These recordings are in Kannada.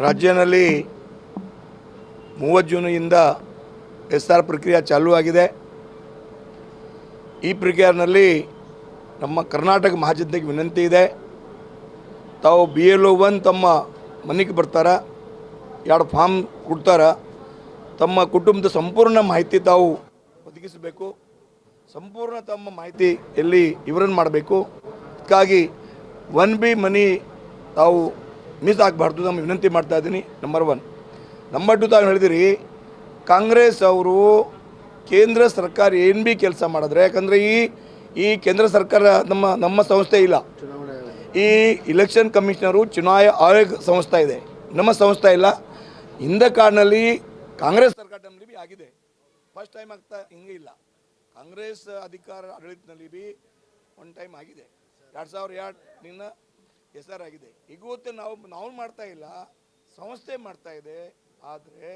ರಾಜ್ಯದಲ್ಲಿ 30 ಜೂನ್ನಿಂದ SR ಪ್ರಕ್ರಿಯೆ ಚಾಲೂ ಆಗಿದೆ. ಈ ಪ್ರಕ್ರಿಯೆಯಲ್ಲಿ ನಮ್ಮ ಕರ್ನಾಟಕ ಮಹಾಜನತೆಗೆ ವಿನಂತಿ ಇದೆ, ತಾವು BLO 1 ತಮ್ಮ ಮನೆಗೆ ಬರ್ತಾರ, 2 ಫಾರ್ಮ್ ಕೊಡ್ತಾರ, ತಮ್ಮ ಕುಟುಂಬದ ಸಂಪೂರ್ಣ ಮಾಹಿತಿ ತಾವು ಒದಗಿಸಬೇಕು. ಸಂಪೂರ್ಣ ತಮ್ಮ ಮಾಹಿತಿ ಎಲ್ಲಿ ವಿವರಣೆ ಮಾಡಬೇಕು. ಅದಕ್ಕಾಗಿ 1B ಮನಿ ತಾವು ಮಿಸ್ ಆಗಬಾರ್ದು ನಮ್ಮ ವಿನಂತಿ ಮಾಡ್ತಾ ಇದ್ದೀನಿ. ನಂಬರ್ 1. ನಂಬರ್ 2 ತಾವು ಹೇಳಿದಿರಿ, ಕಾಂಗ್ರೆಸ್ ಅವರು ಕೇಂದ್ರ ಸರ್ಕಾರ ಏನು ಭೀ ಕೆಲಸ ಮಾಡಿದ್ರೆ, ಯಾಕಂದರೆ ಈ ಕೇಂದ್ರ ಸರ್ಕಾರ ನಮ್ಮ ಸಂಸ್ಥೆ ಇಲ್ಲ, ಈ ಇಲೆಕ್ಷನ್ ಕಮಿಷನರು ಚುನಾವಣಾ ಆಯೋಗ ಸಂಸ್ಥೆ ಇದೆ, ನಮ್ಮ ಸಂಸ್ಥೆ ಇಲ್ಲ. ಇಂದ ಕಾರಣದಲ್ಲಿ ಕಾಂಗ್ರೆಸ್ ಸರ್ಕಾರದಲ್ಲಿ ಭೀ ಆಗಿದೆ, ಫಸ್ಟ್ ಟೈಮ್ ಆಗ್ತಾ ಹಿಂಗೆ ಇಲ್ಲ. ಕಾಂಗ್ರೆಸ್ ಅಧಿಕಾರ ಆಡಳಿತದಲ್ಲಿ ಭೀ ಒನ್ ಟೈಮ್ ಆಗಿದೆ, 2002 SR ಆಗಿದೆ. ಇವತ್ತು ನಾವು ಮಾಡ್ತಾ ಇಲ್ಲ, ಸಂಸ್ಥೆ ಮಾಡ್ತಾ ಇದೆ. ಆದರೆ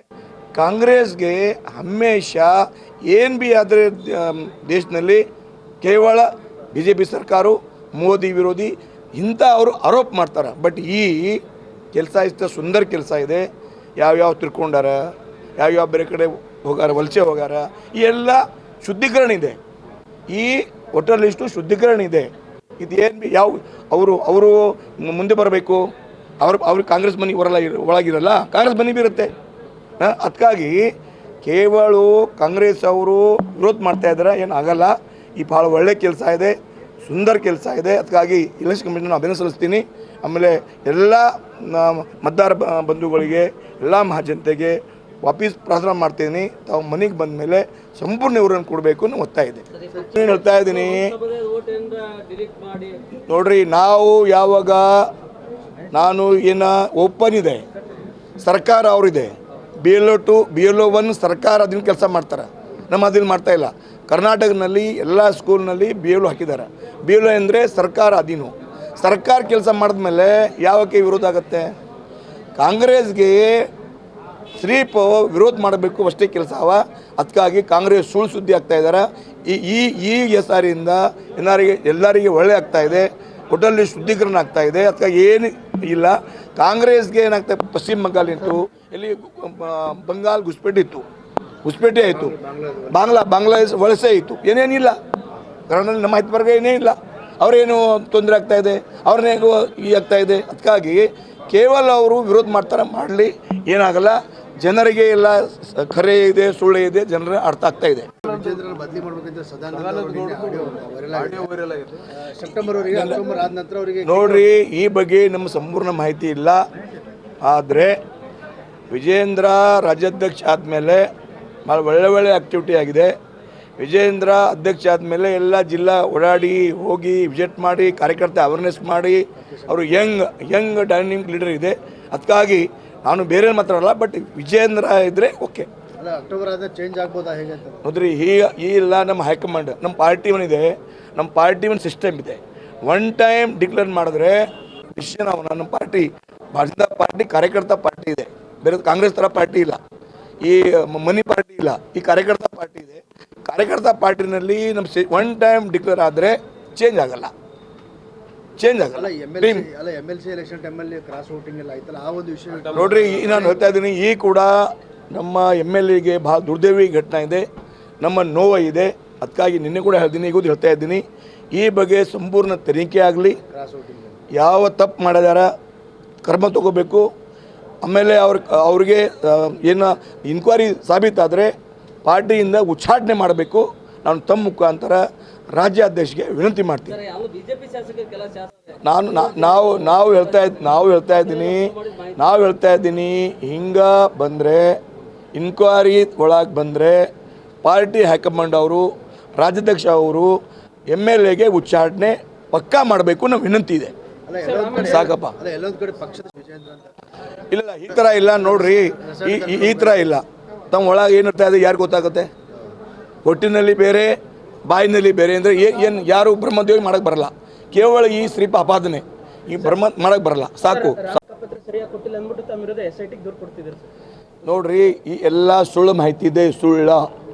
ಕಾಂಗ್ರೆಸ್ಗೆ ಹಮೇಶ ಏನು ಭೀ ಆದರೆ ದೇಶದಲ್ಲಿ ಕೇವಲ BJP ಸರ್ಕಾರ ಮೋದಿ ವಿರೋಧಿ ಇಂಥ ಅವರು ಆರೋಪ ಮಾಡ್ತಾರೆ. ಬಟ್ ಈ ಕೆಲಸ ಇಷ್ಟ ಸುಂದರ ಕೆಲಸ ಇದೆ. ಯಾವ್ಯಾವ ತಿಳ್ಕೊಂಡಾರ, ಯಾವ್ಯಾವ ಬೇರೆ ಕಡೆ ಹೋಗಾರ, ವಲಸೆ ಹೋಗಾರ, ಈ ಎಲ್ಲ ಶುದ್ಧೀಕರಣ ಇದೆ. ಈ ವೋಟರ್ ಲಿಸ್ಟು ಶುದ್ಧೀಕರಣ ಇದೆ. ಇದೇನು ಭೀ ಅವರು ಮುಂದೆ ಬರಬೇಕು, ಅವ್ರಿಗೆ ಕಾಂಗ್ರೆಸ್ ಮನೆ ಒಳಗಿರಲ್ಲ, ಕಾಂಗ್ರೆಸ್ ಮನೆ ಬಿ ಇರುತ್ತೆ. ಅದಕ್ಕಾಗಿ ಕೇವಲ ಕಾಂಗ್ರೆಸ್ ಅವರು ವಿರೋಧ ಮಾಡ್ತಾ ಇದ್ದಾರೆ, ಏನು ಆಗಲ್ಲ. ಈ ಭಾಳ ಒಳ್ಳೆ ಕೆಲಸ ಇದೆ, ಸುಂದರ ಕೆಲಸ ಇದೆ. ಅದಕ್ಕಾಗಿ ಇಲೆಕ್ಷನ್ ಕಮಿಷನ್ ಅಭಿನಂದಿಸ್ತೀನಿ. ಆಮೇಲೆ ಎಲ್ಲ ಮತದಾರ ಬಂಧುಗಳಿಗೆ, ಎಲ್ಲ ಮಹಾಜನತೆಗೆ ವಾಪಸ್ ಪ್ರಾರ್ಥನೆ ಮಾಡ್ತೀನಿ, ತಾವು ಮನೆಗೆ ಬಂದ ಮೇಲೆ ಸಂಪೂರ್ಣ ವಿವರಣೆ ಕೊಡಬೇಕು ಅನ್ನೋ ಒತ್ತಾಯ ಇದೆ. ಏನು ಹೇಳ್ತಾ ಇದ್ದೀನಿ ನೋಡ್ರಿ, ನಾವು ಯಾವಾಗ ನಾನು ಓಪನ್ ಇದೆ, ಸರ್ಕಾರ ಅವರಿದೆ, BLO 2 BLO 1 ಸರ್ಕಾರ ಅದನ್ನ ಕೆಲಸ ಮಾಡ್ತಾರೆ, ನಮ್ಮ ಅದನ್ನು ಮಾಡ್ತಾ ಇಲ್ಲ. ಕರ್ನಾಟಕದಲ್ಲಿ ಎಲ್ಲ ಸ್ಕೂಲ್ನಲ್ಲಿ BLO ಹಾಕಿದ್ದಾರೆ. BLO ಅಂದರೆ ಸರ್ಕಾರ ಅಧೀನ, ಸರ್ಕಾರ ಕೆಲಸ ಮಾಡಿದ್ಮೇಲೆ ಯಾವಕ್ಕೆ ವಿರೋಧ ಆಗುತ್ತೆ? ಕಾಂಗ್ರೆಸ್ಗೆ ಸ್ಲೀಪ್ ವಿರೋಧ ಮಾಡಬೇಕು ಅಷ್ಟೇ ಕೆಲಸ ಅವ. ಅದಕ್ಕಾಗಿ ಕಾಂಗ್ರೆಸ್ ಸುಳ್ಳು ಸುದ್ದಿ ಆಗ್ತಾ ಇದ್ದಾರೆ. ಈ SR ಇಂದ ಎಲ್ಲರಿಗೆ ಒಳ್ಳೆ ಆಗ್ತಾ ಇದೆ, ಒಟ್ಟಲ್ಲಿ ಶುದ್ಧೀಕರಣ ಆಗ್ತಾ ಇದೆ. ಅದಕ್ಕಾಗಿ ಏನು ಇಲ್ಲ. ಕಾಂಗ್ರೆಸ್ಗೆ ಏನಾಗ್ತಾ, ಪಶ್ಚಿಮ ಬಂಗಾಳ ಇತ್ತು, ಇಲ್ಲಿ ಬಂಗಾಳ ಗುಸ್ಪೇಟೆ ಆಯಿತು, ಬಾಂಗ್ಲಾದೇಶ ವಲಸೆ ಇತ್ತು, ಏನೇನಿಲ್ಲ. ಕನ್ನಡದಲ್ಲಿ ನಮ್ಮ ಹಿತವರ್ಗ ಏನೇ ಇಲ್ಲ, ಅವರೇನು ತೊಂದರೆ ಆಗ್ತಾ ಇದೆ, ಅವ್ರನ್ನೇನು ಆಗ್ತಾ ಇದೆ. ಅದಕ್ಕಾಗಿ ಕೇವಲ ಅವರು ವಿರೋಧ ಮಾಡ್ತಾರೆ, ಮಾಡಲಿ, ಏನಾಗಲ್ಲ. ಜನರಿಗೆ ಎಲ್ಲ ಖರೆ ಇದೆ, ಸುಳ್ಳು ಇದೆ, ಜನರ ಅರ್ಥ ಆಗ್ತಾ ಇದೆ. ನೋಡ್ರಿ, ಈ ಬಗ್ಗೆ ನಮ್ಮ ಸಂಪೂರ್ಣ ಮಾಹಿತಿ ಇಲ್ಲ. ಆದರೆ ವಿಜೇಂದ್ರ ರಾಜ್ಯಾಧ್ಯಕ್ಷ ಆದಮೇಲೆ ಭಾಳ ಒಳ್ಳೆ ಆ್ಯಕ್ಟಿವಿಟಿ ಆಗಿದೆ. ವಿಜೇಂದ್ರ ಅಧ್ಯಕ್ಷ ಆದಮೇಲೆ ಎಲ್ಲ ಜಿಲ್ಲಾ ಓಡಾಡಿ ಹೋಗಿ ವಿಸಿಟ್ ಮಾಡಿ, ಕಾರ್ಯಕರ್ತ ಅವೇರ್ನೆಸ್ ಮಾಡಿ, ಅವರು ಯಂಗ್ ಡೈನಾಮಿಕ್ ಲೀಡರ್ ಇದೆ. ಅದಕ್ಕಾಗಿ ನಾನು ಬೇರೆ ಮಾತಾಡಲ್ಲ, ಬಟ್ ವಿಜೇಂದ್ರ ಇದ್ದರೆ ಓಕೆ. ಅಕ್ಟೋಬರ್ ಆದ ಚೇಂಜ್ ಆಗ್ಬೋದಾ ಹೇಗೆ ನೋಡ್ರಿ, ಈ ಇಲ್ಲ ನಮ್ಮ ಹೈಕಮಾಂಡ್, ನಮ್ಮ ಪಾರ್ಟಿ ಇದೆ, ನಮ್ಮ ಪಾರ್ಟಿ ಒಂದು ಸಿಸ್ಟಮ್ ಇದೆ. ಒನ್ ಟೈಮ್ ಡಿಕ್ಲೇರ್ ಮಾಡಿದ್ರೆ ಡಿಸಿಷನ್ ನಮ್ಮ ಪಾರ್ಟಿ ಭಾರತೀಯ ಜನತಾ ಪಾರ್ಟಿ ಕಾರ್ಯಕರ್ತ ಪಾರ್ಟಿ ಇದೆ, ಬೇರೆ ಕಾಂಗ್ರೆಸ್ ಥರ ಪಾರ್ಟಿ ಇಲ್ಲ, ಈ ಮನಿ ಪಾರ್ಟಿ ಇಲ್ಲ, ಈ ಕಾರ್ಯಕರ್ತ ಪಾರ್ಟಿ ಇದೆ. ಕಾರ್ಯಕರ್ತ ಪಾರ್ಟಿನಲ್ಲಿ ನಮ್ಮ ಒನ್ ಟೈಮ್ ಡಿಕ್ಲೇರ್ ಆದರೆ ಚೇಂಜ್ ಆಗಲ್ಲ. MLC ಎಲೆಕ್ಷನ್ ಟೈಮಲ್ಲಿ ಕ್ರಾಸ್ ವೋಟಿಂಗ್ ಎಲ್ಲ ಆಯ್ತಲ್ಲ, ಆ ಒಂದು ವಿಷಯ ನೋಡ್ರಿ, ನಾನು ಹೇಳ್ತಾ ಇದ್ದೀನಿ, ಈ ಕೂಡ ನಮ್ಮ MLAಗೆ ಭಾಳ ದುರ್ದೈವಿ ಘಟನೆ ಇದೆ, ನಮ್ಮ ನೋವು ಇದೆ. ಅದಕ್ಕಾಗಿ ನಿನ್ನೆ ಕೂಡ ಹೇಳ್ತೀನಿ, ಈಗ ಹೇಳ್ತಾ ಇದ್ದೀನಿ, ಈ ಬಗ್ಗೆ ಸಂಪೂರ್ಣ ತನಿಖೆ ಆಗಲಿ. ಯಾವ ತಪ್ಪು ಮಾಡಿದಾರ ಕ್ರಮ ತಗೋಬೇಕು. ಆಮೇಲೆ ಅವ್ರಿಗೆ ಏನು ಇನ್ಕ್ವೈರಿ ಸಾಬೀತಾದರೆ ಪಾರ್ಟಿಯಿಂದ ಉಚ್ಚಾಟನೆ ಮಾಡಬೇಕು. ನಾನು ತಮ್ಮ ಮುಖಾಂತರ ರಾಜ್ಯಾಧ್ಯಕ್ಷಗೆ ವಿನಂತಿ ಮಾಡ್ತೀನಿ. ನಾವು ಹೇಳ್ತಾ ಇದ್ದೀನಿ ಹಿಂಗೆ ಬಂದರೆ, ಇನ್ಕ್ವೈರಿ ಒಳಗೆ ಬಂದರೆ ಪಾರ್ಟಿ ಹೈಕಮಾಂಡ್ ಅವರು, ರಾಜ್ಯಾಧ್ಯಕ್ಷ ಅವರು MLAಗೆ ಉಚ್ಚಾಟನೆ ಪಕ್ಕಾ ಮಾಡಬೇಕು ಅನ್ನೋ ವಿನಂತಿ ಇದೆ. ಸಾಕಪ್ಪ, ಇಲ್ಲ ಈ ಥರ ಇಲ್ಲ. ನೋಡ್ರಿ, ಈ ಥರ ಇಲ್ಲ. ತಮ್ಮ ಒಳಗೆ ಏನು ಇರ್ತಾ ಇದೆ ಯಾರು ಗೊತ್ತಾಗುತ್ತೆ? ಹೊಟ್ಟಿನಲ್ಲಿ ಬೇರೆ, ಬಾಯಿನಲ್ಲಿ ಬೇರೆ ಅಂದರೆ ಏನು ಯಾರು ಬ್ರಹ್ಮದೇವಿ ಮಾಡೋಕ್ಕೆ ಬರಲ್ಲ. ಕೇವಲ ಈ ಸ್ತ್ರೀಪ ಅಪಾದನೆ, ಈ ಬ್ರಹ್ಮ ಮಾಡೋಕ್ಕೆ ಬರಲ್ಲ. ಸಾಕು. ನೋಡ್ರಿ, ಈ ಎಲ್ಲ ಸುಳ್ಳು ಮಾಹಿತಿ ಇದೆ, ಸುಳ್ಳ